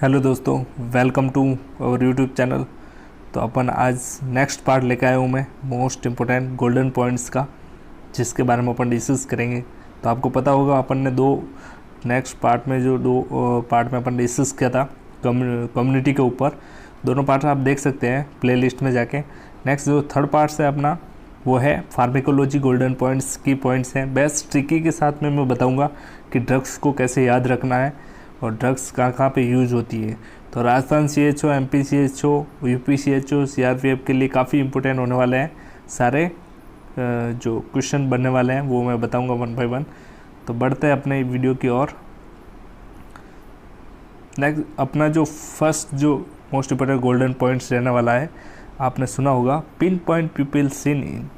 Hello दोस्तों, welcome to our YouTube channel. तो अपन आज नेक्स्ट पार्ट लेके आया हूँ मैं मोस्ट इम्पोर्टेंट गोल्डन पॉइंट्स का, जिसके बारे में अपन डिस्कस करेंगे। तो आपको पता होगा अपन ने नेक्स्ट पार्ट में दो पार्ट में अपन डिस्कस किया था कम्युनिटी के ऊपर। दोनों पार्ट आप देख सकते हैं प्लेलिस्ट में जाके। नेक्स्ट जो थर्ड पार्ट है अपना वो है फार्मेकोलॉजी गोल्डन पॉइंट्स की पॉइंट्स हैं। बेस्ट ट्रिकी के साथ में मैं बताऊँगा कि ड्रग्स को कैसे याद रखना है और ड्रग्स कहाँ पे यूज़ होती है। तो Rajasthan CHO, MP CHO, UP CHO, CRPF के लिए काफ़ी इंपॉर्टेंट होने वाले हैं सारे जो क्वेश्चन बनने वाले हैं, वो मैं बताऊंगा 1 बाय 1। तो बढ़ते हैं अपने वीडियो की ओर। नेक्स्ट अपना जो फर्स्ट जो मोस्ट इम्पोर्टेंट गोल्डन पॉइंट्स रहने वाला है, आपने सुना होगा pin point प्यूपिल seen in.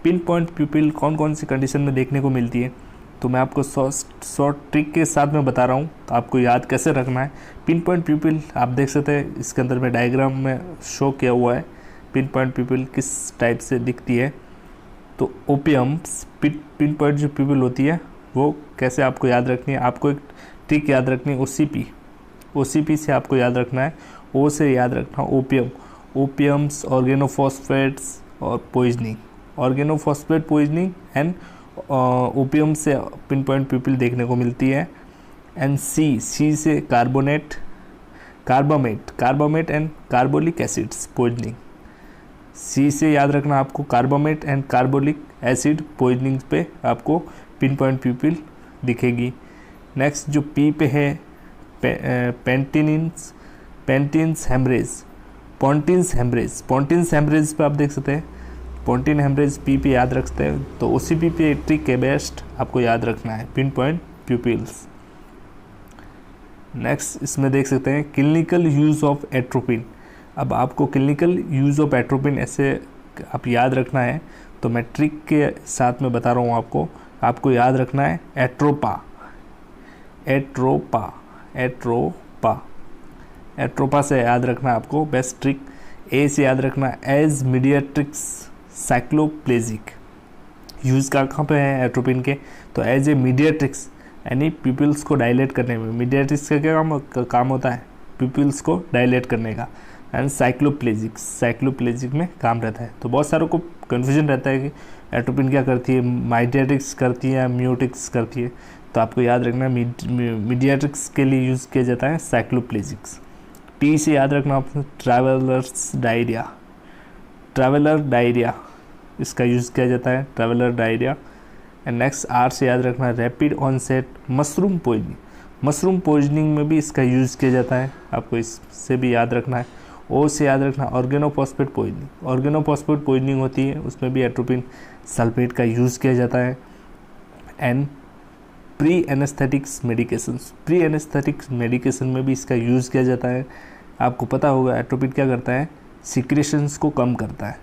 Pin point प्यूपिल कौन कौन सी कंडीशन में देखने को मिलती है, तो मैं आपको शॉर्ट ट्रिक के साथ में बता रहा हूँ। तो आपको याद कैसे रखना है पिन पॉइंट प्यूपिल, आप देख सकते हैं इसके अंदर में डायग्राम में शो किया हुआ है पिन पॉइंट प्यूपिल किस टाइप से दिखती है। तो ओपियम्स पिन पॉइंट जो प्यूपिल होती है वो कैसे आपको याद रखनी है। आपको एक ट्रिक याद रखनी है, OCP से आपको याद रखना है। ओ से याद रखना ओपियम्स, ऑर्गेनोफॉस्फेट्स और poisoning, organophosphate poisoning and opium से पिन पॉइंट प्यूपिल देखने को मिलती है। एंड सी से carbamate and carbolic acids poisoning. C से याद रखना आपको carbamate and carbolic acid poisoning पे आपको पिन पॉइंट प्यूपिल दिखेगी। नेक्स्ट जो पी पे है पेंटिन्स हेमरेज पे आप देख सकते हैं पोंटिन हेमरेज पी पे याद रखते हैं। तो OCP पे ट्रिक है बेस्ट आपको याद रखना है पिन पॉइंट प्यूपिल्स। नेक्स्ट इसमें देख सकते हैं क्लिनिकल यूज़ ऑफ एट्रोपिन। अब आपको क्लिनिकल यूज़ ऑफ एट्रोपिन ऐसे आप याद रखना है, तो मैं ट्रिक के साथ में बता रहा हूँ आपको याद रखना है एट्रोपा से याद रखना है आपको बेस्ट ट्रिक। ए से याद रखना एज मीडियाट्रिक्स साइक्लोप्लेजिक। यूज़ कहाँ पे है एट्रोपिन के, तो एज ए मीडियाट्रिक्स यानी प्यूपिल्स को डायलेट करने में। मीडियाट्रिक्स का क्या काम होता है, प्यूपिल्स को डायलेट करने का। एंड साइक्लोप्लेजिक में काम रहता है। तो बहुत सारों को कन्फ्यूजन रहता है कि एट्रोपिन क्या करती है, मीडियाट्रिक्स करती है या म्यूटिक्स करती है। तो आपको याद रखना मीडियाट्रिक्स के लिए यूज़ किया जाता है साइक्लोप्लेजिक्स। टी से याद रखना आपको ट्रैवलर डायरिया इसका यूज़ किया जाता है, traveller diarrhoea. And next R से याद रखना रैपिड ऑनसेट मशरूम पॉइजनिंग में भी इसका यूज़ किया जाता है, आपको इससे भी याद रखना है। ओ से याद रखना ऑर्गेनोफॉस्फेट पॉइजनिंग होती है, उसमें भी एट्रोपिन सल्फेट का यूज़ किया जाता है। एंड प्री एनेस्थेटिक्स मेडिकेशन में भी इसका यूज़ किया जाता है। आपको पता होगा एट्रोपिन क्या करता है, सिक्रेशंस को कम करता है,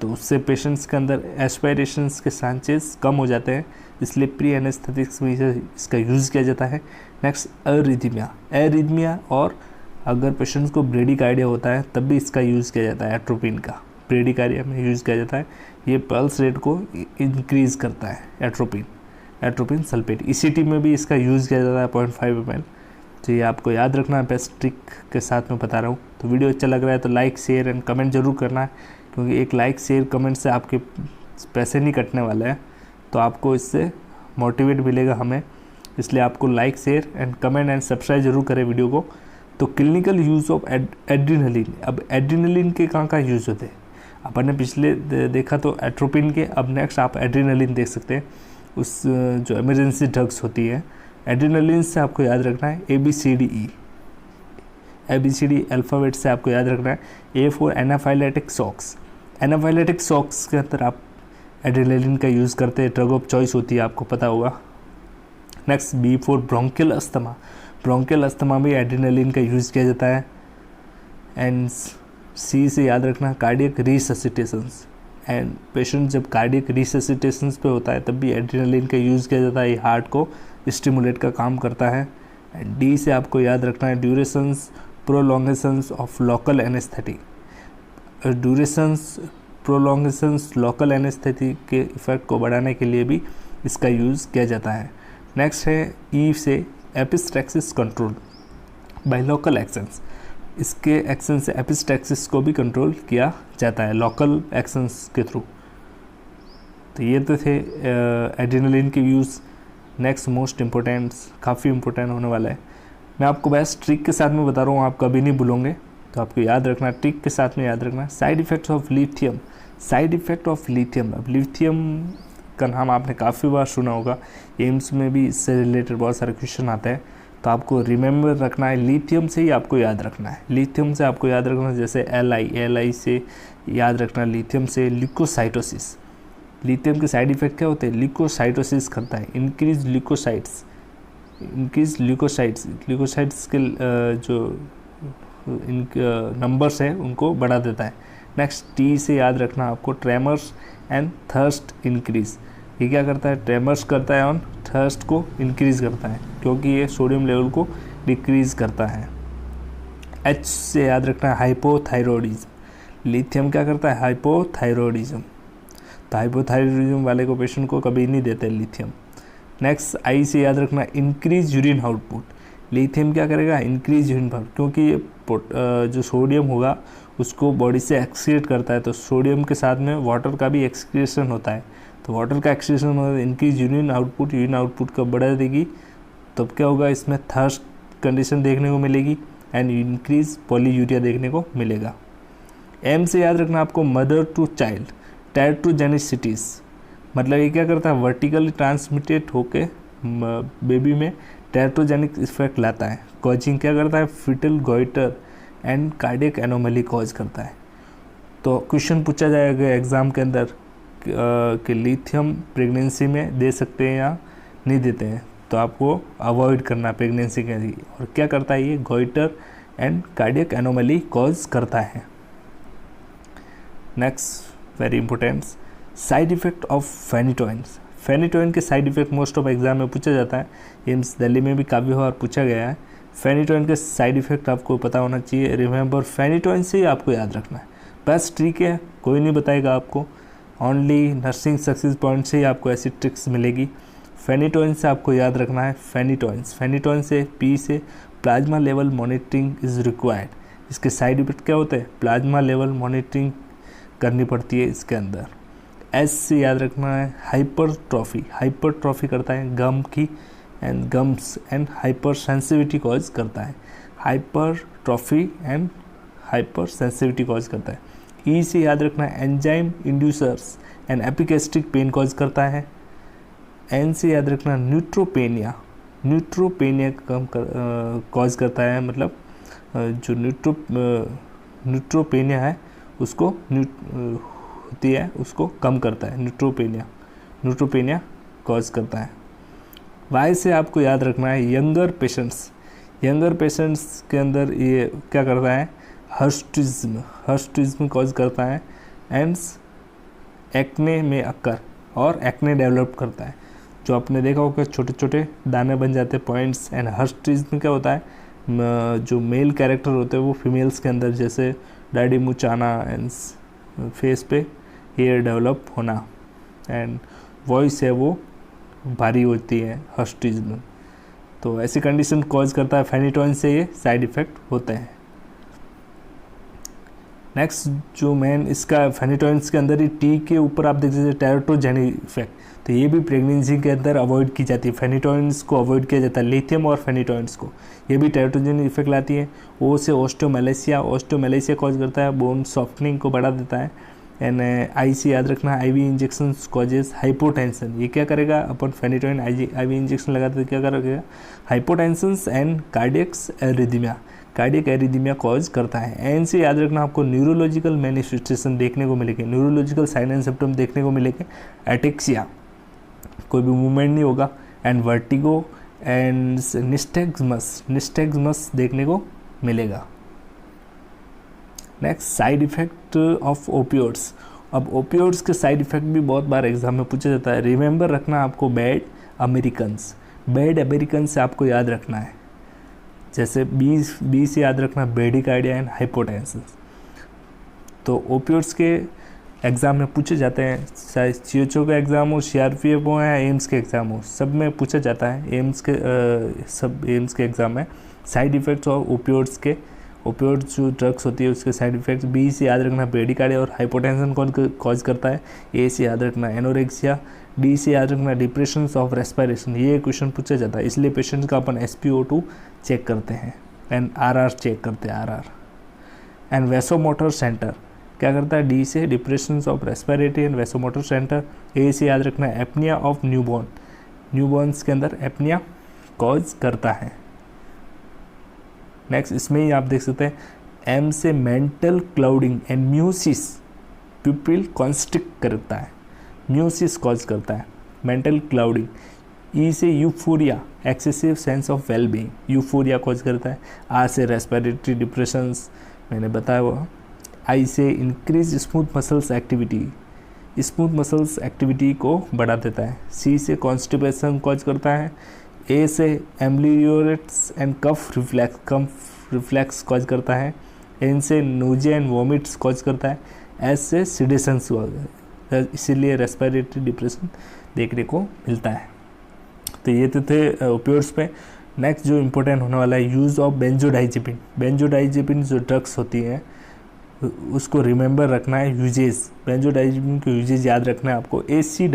तो उससे पेशेंट्स के अंदर एस्पायरेशंस के चांसेस कम हो जाते हैं, इसलिए प्री एनेस्थेटिक्स में इसका यूज़ किया जाता है। नेक्स्ट एरिथमिया, और अगर पेशेंट्स को ब्रेडिकार्डिया होता है तब भी इसका यूज़ किया जाता है एट्रोपिन का, ब्रेडिकार्डिया में यूज़ किया जाता है। ये पल्स रेट को इंक्रीज़ करता है एट्रोपिन सल्फेट। ECT में भी इसका यूज़ किया जाता है 0.5 ml। तो ये आपको याद रखना है, बेस्ट ट्रिक के साथ में बता रहा हूँ। तो वीडियो अच्छा लग रहा है तो लाइक शेयर एंड कमेंट जरूर करना है, क्योंकि एक लाइक शेयर कमेंट से आपके पैसे नहीं कटने वाले हैं, तो आपको इससे मोटिवेट मिलेगा हमें, इसलिए आपको like share and comment and subscribe जरूर करें वीडियो को। तो क्लिनिकल यूज़ ऑफ एड्रीनलिन। अब एड्रीनलिन के कहाँ यूज़ होते हैं, अपन ने पिछले देखा तो एट्रोपिन के, अब नेक्स्ट आप एड्रीनलिन देख सकते हैं। उस जो इमरजेंसी ड्रग्स होती है एड्रीनलिन से आपको याद रखना है ABCD अल्फ़ाबेट से आपको याद रखना है। A फॉर एनाफाइलेटिक शॉक्स के अंदर आप एड्रेनालिन का यूज़ करते हैं, ड्रग ऑफ चॉइस होती है, आपको पता होगा। Next B for bronchial asthma में एड्रेनालिन का यूज़ किया जाता है। एंड C से याद रखना कार्डियक रिससिटेशंस, एंड पेशेंट जब कार्डियक रिससिटेशंस पे होता है तब भी एड्रेनालिन का यूज़ किया जाता है, ये हार्ट को स्टिमुलेट का काम करता है। एंड D से आपको याद रखना है durations prolongations of local anaesthetic. Local anaesthetic के इफ़ेक्ट को बढ़ाने के लिए भी इसका यूज़ किया जाता है। नेक्स्ट है E से epistaxis control. By local actions. इसके एक्शन से एपिस्टैक्सिस को भी कंट्रोल किया जाता है लोकल एक्शंस के थ्रू। तो ये तो थे एड्रेनलिन के यूज़। नेक्स्ट मोस्ट इम्पोर्टेंट, काफ़ी इम्पोर्टेंट होने वाला है। मैं आपको बस ट्रिक के साथ में बता रहा हूँ, आप कभी नहीं भूलोगे, तो आपको याद रखना, ट्रिक के साथ में याद रखना। Side effects of lithium. Side effect of lithium, अब लिथियम का नाम आपने काफ़ी बार सुना होगा, एम्स में भी इससे रिलेटेड बहुत सारे क्वेश्चन आते हैं, तो आपको रिमेंबर रखना है, लिथियम से ही आपको याद रखना है। लिथियम से आपको याद रखना है, जैसे एल आई से याद रखना, लिथियम से ल्यूकोसाइटोसिस। लिथियम के साइड इफ़ेक्ट क्या होते हैं? ल्यूकोसाइटोसिस करता है, इंक्रीज ल्यूकोसाइट्स, ल्यूकोसाइट्स के जो नंबर्स हैं उनको बढ़ा देता है। नेक्स्ट टी से याद रखना आपको, ट्रेमर्स एंड थर्स्ट इंक्रीज। ये क्या करता है? ट्रेमर्स करता है और थर्स्ट को इंक्रीज करता है, क्योंकि ये सोडियम लेवल को डिक्रीज करता है। एच से याद रखना है, हाइपोथायरॉयडिज्म। लिथियम क्या करता है? हाइपोथायरॉयडिज्म। तो हाइपोथायरॉयडिज्म वाले को पेशेंट को कभी नहीं देते लिथियम। नेक्स्ट आई से याद रखना, इंक्रीज यूरिन आउटपुट। लिथियम क्या करेगा? इंक्रीज यूरिन आउटपुट, क्योंकि ये जो सोडियम होगा उसको बॉडी से एक्सक्रीट करता है, तो सोडियम के साथ में वाटर का भी एक्सक्रीशन होता है, तो वाटर का एक्सक्रीशन होता है, इंक्रीज यूरिन आउटपुट का बढ़ा देगी, तब क्या होगा? इसमें थर्स्ट कंडीशन देखने को मिलेगी एंड इंक्रीज पॉलीयूरिया देखने को मिलेगा। एम से याद रखना आपको, मदर टू चाइल्ड टेरेटोजेनिसिटीज। मतलब ये क्या करता है? वर्टिकली ट्रांसमिटेड होके बेबी में टेरेटोजेनिक इफेक्ट लाता है। कॉजिंग क्या करता है? Fetal goitre and cardiac anomaly cause करता है। तो क्वेश्चन पूछा जाएगा एग्ज़ाम के अंदर कि लिथियम प्रेगनेंसी में दे सकते हैं या नहीं देते हैं, तो आपको अवॉइड करना प्रेगनेंसी के लिए। और क्या करता है? ये goitre and cardiac anomaly cause करता है। Next very important, side effect of phenytoins. Phenytoin के side effect most of exam में पूछा जाता है, एम्स दिल्ली में भी काफ़ी बार पूछा गया है। फेनिटोइन के साइड इफ़ेक्ट आपको पता होना चाहिए। रिमेंबर, फेनिटोइन से ही आपको याद रखना है, बस ट्रिक है, कोई नहीं बताएगा आपको, ओनली नर्सिंग सक्सेस पॉइंट से ही आपको ऐसी ट्रिक्स मिलेगी। फेनिटोइन से आपको याद रखना है, फेनिटोइन से पी से plasma level monitoring is required. इसके साइड इफेक्ट क्या होते हैं? प्लाज्मा लेवल मॉनिटरिंग करनी पड़ती है इसके अंदर। एस से याद रखना है, हाइपरट्रॉफी करता है गम की and gums and hyper sensitivity cause करता है। Hypertrophy and hyper sensitivity cause करता है। ई से याद रखना है, enzyme inducers and epigastric pain cause करता है। एन से याद रखना, न्यूट्रोपेनिया कम कॉज करता है, मतलब जो न्यूट्रोपेनिया है उसको होती है उसको कम करता है, न्यूट्रोपेनिया कॉज करता है। वाई से आपको याद रखना है, यंगर पेशेंट्स के अंदर ये क्या करता है? हर्स्टिज्म कॉज करता है एंड एक्ने में अक्कर और एक्ने डेवलप करता है। जो आपने देखा होगा छोटे छोटे दाने बन जाते हैं पॉइंट्स। एंड हर्स्टिज्म क्या होता है? जो मेल कैरेक्टर होते हैं वो फीमेल्स के अंदर, जैसे डैडी मुचाना एंड फेस पे हेयर डेवलप होना एंड वॉइस है वो भारी होती है, हर्स्टिज्म। तो ऐसी कंडीशन कॉज करता है फेनिटोइन से, ये साइड इफ़ेक्ट होते हैं। नेक्स्ट जो मेन इसका फेनिटोइन्स के अंदर ही टी के ऊपर आप देख सकते हैं टेरेटोजेनिक इफेक्ट, तो ये भी प्रेगनेंसी के अंदर अवॉइड की जाती है। फेनिटोइन्स को अवॉइड किया जाता है, लिथियम और फेनिटोइन्स को, ये भी टेरेटोजेनिक इफेक्ट लाती है। ओ से ऑस्टियोमैलेशिया कॉज करता है, बोन सॉफ्टनिंग को बढ़ा देता है। एंड आई से याद रखना, आईवी इंजेक्शन कॉजेज हाइपोटेंशन। ये क्या करेगा? अपन फेनिटोइन आईवी इंजेक्शन लगाते तो क्या करेगा? Hypotension and cardiac arrhythmia cause करता है। एन से याद रखना आपको, न्यूरोलॉजिकल मैनिफेस्टेशन देखने को मिलेंगे, न्यूरोलॉजिकल साइन एंड सिम्टम देखने को मिलेंगे। एटेक्सिया, कोई भी मूवमेंट नहीं होगा, एंड वर्टिगो एंड निस्टेग्मस देखने को मिलेगा। Next, side effect of opioids. अब ओपियोइड्स के साइड इफेक्ट भी बहुत बार एग्जाम में पूछा जाता है। रिमेंबर रखना आपको, बैड अमेरिकन से आपको याद रखना है, जैसे बी से याद रखना ब्रेडिकार्डिया एंड हाइपोटेंशन। तो ओपियोइड्स के एग्ज़ाम में पूछे जाते हैं, चाहे CHO का एग्ज़ाम हो, CRPF हो या एम्स के एग्ज़ाम हो, सब में पूछा जाता है। एम्स के एग्ज़ाम में साइड इफ़ेक्ट्स ऑफ ओपियोइड्स जो ड्रग्स होती है उसके साइड इफ़ेक्ट्स। बी से याद रखना ब्रेडिकार्डिया और हाइपोटेंशन कौन कॉज करता है। ए से याद रखना एनोरेक्सिया। डी से याद रखना डिप्रेशन ऑफ रेस्पिरेशन। ये क्वेश्चन पूछा जाता है, इसलिए पेशेंट का अपन SpO2 चेक करते हैं एंड RR चेक करते हैं RR। एंड वैसोमोटर सेंटर क्या करता है, डी से depression of respiratory and vasomotor centre. A से याद रखना एपनिया ऑफ न्यूबॉर्न, न्यूबॉर्न्स के अंदर एपनिया कॉज करता है। नेक्स्ट इसमें ही आप देख सकते हैं एम से mental clouding and meiosis, प्यूपिल constrict करता है, म्यूसिस कॉज करता है मेंटल क्लाउडिंग। ई से euphoria, excessive sense of wellbeing, euphoria cause करता है। आर से रेस्पिरेटरी डिप्रेशंस, मैंने बताया वो। आई से increase smooth muscles activity, smooth muscles activity को बढ़ा देता है। सी से कॉन्स्टिपेशन कॉज करता है। ए से एम्बलियोरेट्स एंड कफ रिफ्लेक्स कॉज करता है। एन से नोजिया एंड वॉमिट्स कॉज करता है। एस से सिडेशंस, इसीलिए रेस्पिरेटरी डिप्रेशन देखने को मिलता है। तो ये तो थे ओपियोइड्स पे। नेक्स्ट जो इम्पोर्टेंट होने वाला है यूज़ ऑफ बेंजोडाइजेपिन। बेंजोडाइजेपिन जो ड्रग्स होती हैं उसको रिमेंबर रखना है यूजेस, बेंजोडाइजेपिन के यूजेस याद रखना है आपको। एसी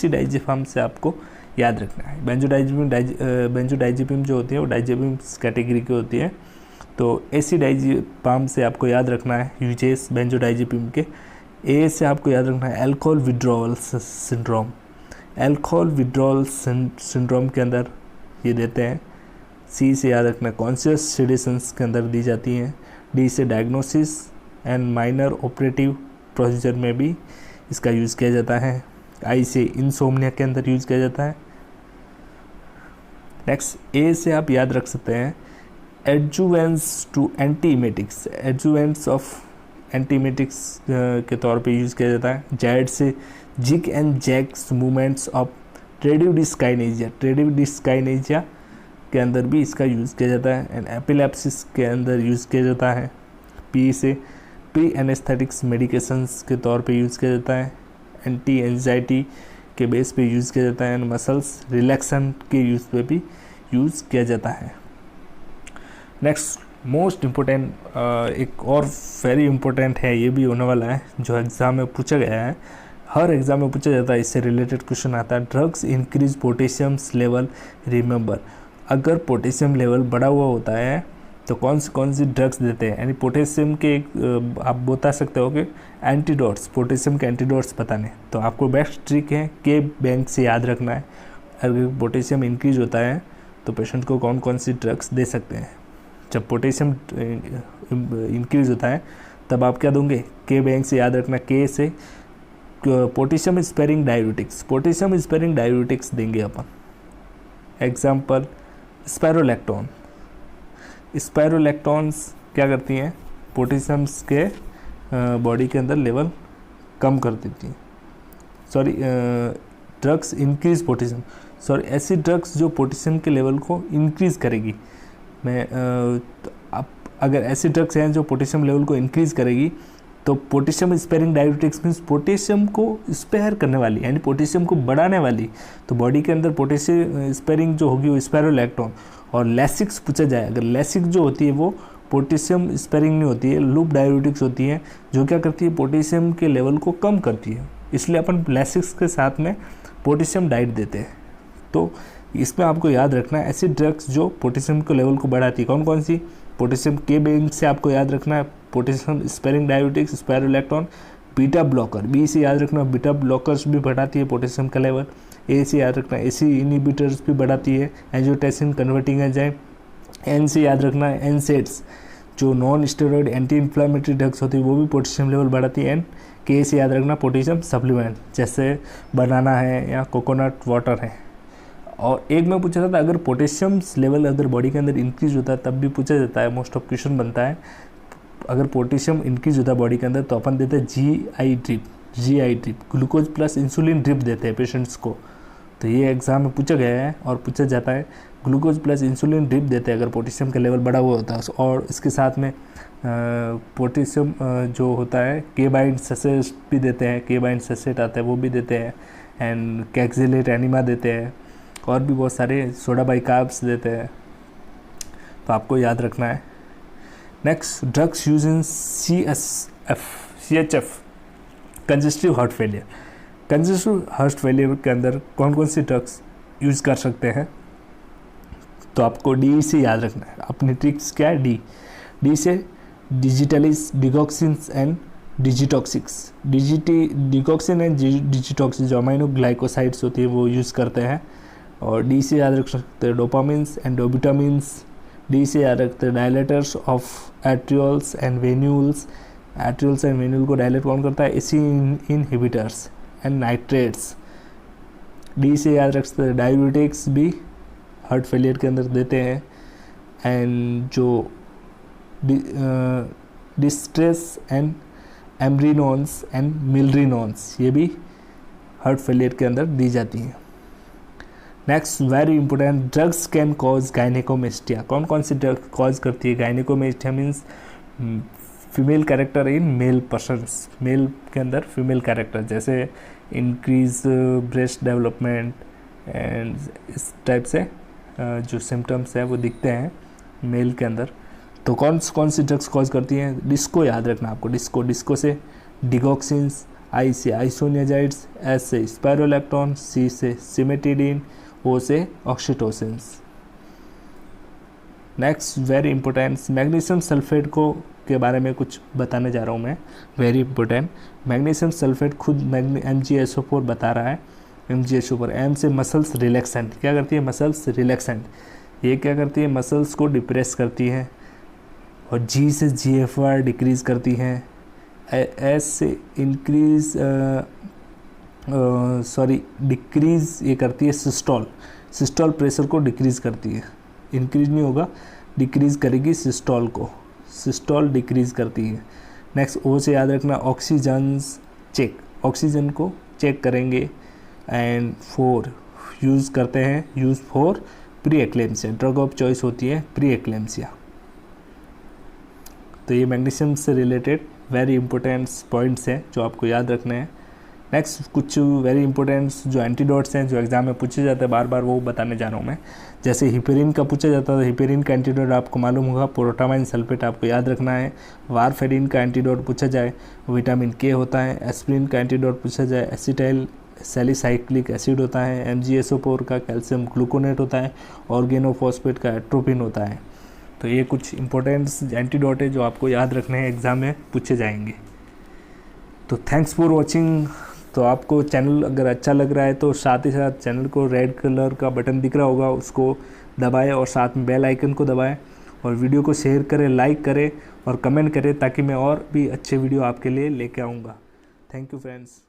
डाइजेपाम से आपको याद रखना है। बेंजोडाइजेपिन जो होती है वो डाइजेपिन कैटेगरी की होती है, तो एसी डाइजेपाम से आपको याद रखना है यूजेस बेंजोडाइजेपिन के। ए से आपको याद रखना है alcohol withdrawal syndrome, alcohol withdrawal syndrome के अंदर ये देते हैं। सी से याद रखना कॉन्शियस सेडेशंस के अंदर दी जाती हैं। डी से diagnosis and minor operative procedure में भी इसका यूज़ किया जाता है। आई से इंसोम्निया के अंदर यूज़ किया जाता है। नेक्स्ट ए से आप याद रख सकते हैं adjuvants to antiemetics, adjuvants of antiemetics के तौर पे यूज़ किया जाता है। जेड से jig and jacks movements of tardive dyskinesia, tardive dyskinesia के अंदर भी इसका यूज़ किया जाता है। एंड एपिलेप्सिस के अंदर यूज़ किया जाता है। पी से प्री एनेस्थेटिक्स मेडिकेशंस के तौर पे यूज़ किया जाता है। एंटी एंजाइटी के बेस पे यूज़ किया जाता है। एंड मसल्स रिलैक्सन के यूज़ पे भी यूज़ किया जाता है। नेक्स्ट मोस्ट इम्पोर्टेंट एक और वेरी इम्पोर्टेंट है, ये भी होने वाला है जो एग्ज़ाम में पूछा गया है, हर एग्ज़ाम में पूछा जाता है, इससे रिलेटेड क्वेश्चन आता है। Drugs increase potassiums level, remember अगर पोटेशियम लेवल बढ़ा हुआ होता है तो कौन सी ड्रग्स देते हैं। यानी पोटेशियम के आप बता सकते हो कि एंटीडोट्स, पोटेशियम के एंटीडोट्स बताने, तो आपको बेस्ट ट्रिक है के बैंक से याद रखना है। अगर पोटेशियम इंक्रीज होता है तो पेशेंट को कौन सी ड्रग्स दे सकते हैं। जब पोटेशियम इंक्रीज होता है तब आप क्या दोगे, के बैंक से याद रखना। के से potassium sparing diuretics, potassium sparing diuretics देंगे अपन। एग्जाम्पल स्पायरोलैक्टोन, स्पायरोलैक्टोन्स क्या करती हैं, पोटेशियम्स के बॉडी के अंदर लेवल कम कर देती हैं। Sorry, drugs increase potassium, sorry ऐसी ड्रग्स जो पोटेशियम के लेवल को इंक्रीज करेगी। अगर ऐसी ड्रग्स हैं जो पोटेशियम लेवल को इंक्रीज करेगी तो potassium sparing diuretics means potassium को स्पेयर करने वाली, यानी पोटेशियम को बढ़ाने वाली। तो बॉडी के अंदर पोटेशियम स्पेयरिंग जो होगी वो स्पायरोलैक्टोन। और लैसिक्स पूछा जाए, अगर लैसिक जो होती है वो पोटेशियम स्पेयरिंग नहीं होती है, लूप डायूरेटिक्स होती है जो क्या करती है, पोटेशियम के लेवल को कम करती है। इसलिए अपन लैसिक्स के साथ में पोटेशियम डाइट देते हैं। तो इसमें आपको याद रखना है ऐसी ड्रग्स जो पोटेशियम के लेवल को बढ़ाती है, कौन कौन सी। पोटेशियम के बैंक से आपको याद रखना है potassium sparing diuretics, spironolactone. Beta blocker, B से याद रखना बिटा ब्लॉकर्स भी बढ़ाती है पोटेशियम का लेवल। ए से याद रखना एसी इनिबिटर्स भी बढ़ाती है, एंजियोटेंसिन कन्वर्टिंग एंजाइम। एन से याद रखना एनसेड्स जो non steroid anti inflammatory drugs होती है वो भी पोटेशियम लेवल बढ़ाती है। एन के से याद रखना पोटेशियम सप्लीमेंट जैसे बनाना है या कोकोनट वाटर है। और एक में पूछा जाता है अगर पोटेशियम लेवल अगर बॉडी के अंदर इंक्रीज होता है तब भी पूछा जाता है, मोस्ट ऑफ क्वेश्चन बनता है अगर पोटेशियम इंक्रीज होता है बॉडी के अंदर तो अपन देते हैं GI drip, glucose plus insulin drip देते हैं पेशेंट्स को। तो ये एग्जाम में पूछा गया है और पूछा जाता है ग्लूकोज प्लस इंसुलिन ड्रिप देते हैं अगर पोटेशियम का लेवल बढ़ा हुआ होता है। और इसके साथ में पोटेशियम जो होता है के बाइंड ससेट भी देते हैं, के बाइंड ससेट आता है वो भी देते हैं। एंड कैक्सिलेट एनिमा देते हैं और भी बहुत सारे सोडा बाइकार्ब्स देते हैं। तो आपको याद रखना है। Next, drugs use in CHF congestive heart failure. Congestive heart failure के अंदर कौन कौन सी ड्रग्स यूज़ कर सकते हैं, तो आपको डी से याद रखना है। अपनी ट्रिक्स क्या है, डी से digitalis, digoxins and digitoxics. Digoxin and digitoxin जो अमाइनो ग्लाइकोसाइड्स होती है वो यूज़ करते हैं। और डी से याद रख सकते हैं डोपामिन्स एंड डोबिटामिन्स। डी से याद रखते हैं dilators of arterioles and venules. Arterioles and venule को डायलेट कौन करता है, AC inhibitors and nitrates. D से याद रख सकते हैं डायबिटिक्स भी हार्ट फेलियर के अंदर देते हैं। एंड जो distress and amrinones and milrinones ये भी हार्ट फेलियर के अंदर दी जाती हैं। Next, very important, drugs can cause gynaecomastia. कौन कौन सी ड्रग कॉज करती है gynaecomastia? Means female character in male persons, male के अंदर फीमेल कैरेक्टर, जैसे इंक्रीज ब्रेस्ट डेवलपमेंट एंड इस टाइप से जो सिम्टम्स हैं वो दिखते हैं मेल के अंदर। तो कौन सी ड्रग्स कॉज करती हैं? डिस्को याद रखना आपको, डिस्को से डिगॉक्सिन्स, आई से आइसोनियाजाइड्स, एस से स्पाइरोलैक्टोन, सी से सिमेटिडीन, ओ से oxytocins. Next, very important, magnesium sulphate को के बारे में कुछ बताने जा रहा हूँ मैं, वेरी इंपॉर्टेंट। मैग्नीशियम सल्फेट खुद MgSO4 बता रहा है। MgSO4 एम से मसल्स रिलैक्सेंट, क्या करती है, मसल्स रिलैक्सेंट। ये क्या करती है, मसल्स को डिप्रेस करती है। और जी से GFR डिक्रीज़ करती हैं। एस से इंक्रीज डिक्रीज़ ये करती है सिस्टोल प्रेशर को डिक्रीज़ करती है। इंक्रीज नहीं होगा, डिक्रीज़ करेगी सिस्टोल डिक्रीज़ करती है। नेक्स्ट, ओ से याद रखना ऑक्सीजन्स चेक, ऑक्सीजन को चेक करेंगे। एंड 4 यूज़ करते हैं, use for pre eclampsia, drug of choice होती है प्री एक्लेम्सिया। तो ये मैग्नीशियम से रिलेटेड वेरी इंपॉर्टेंट पॉइंट्स हैं जो आपको याद रखने हैं। नेक्स्ट, कुछ वेरी इंपॉर्टेंट जो एंटीडोट्स हैं जो एग्जाम में पूछे जाते हैं बार बार, वो बताने जा रहा हूँ मैं। जैसे हिपेरिन का पूछा जाता है, हिपेरिन का एंटीडोट आपको मालूम होगा प्रोटामाइन सल्फेट, आपको याद रखना है। वारफेरिन का एंटीडोट पूछा जाए, विटामिन के होता है। एस्पिरिन का एंटीडोट पूछा जाए, एसिटाइल सैलिसाइक्लिक एसिड होता है। MgSO4 का कैल्शियम ग्लूकोनेट होता है। ऑर्गेनोफॉस्फेट का एट्रोपिन होता है। तो ये कुछ इंपॉर्टेंट एंटीडोट है जो आपको याद रखने हैं, एग्ज़ाम में पूछे जाएंगे। तो थैंक्स फॉर वॉचिंग। तो आपको चैनल अगर अच्छा लग रहा है तो साथ ही साथ चैनल को रेड कलर का बटन दिख रहा होगा उसको दबाएं और साथ में बेल आइकन को दबाएं और वीडियो को शेयर करें, लाइक करें और कमेंट करें ताकि मैं और भी अच्छे वीडियो आपके लिए लेके आऊँगा। Thank you friends.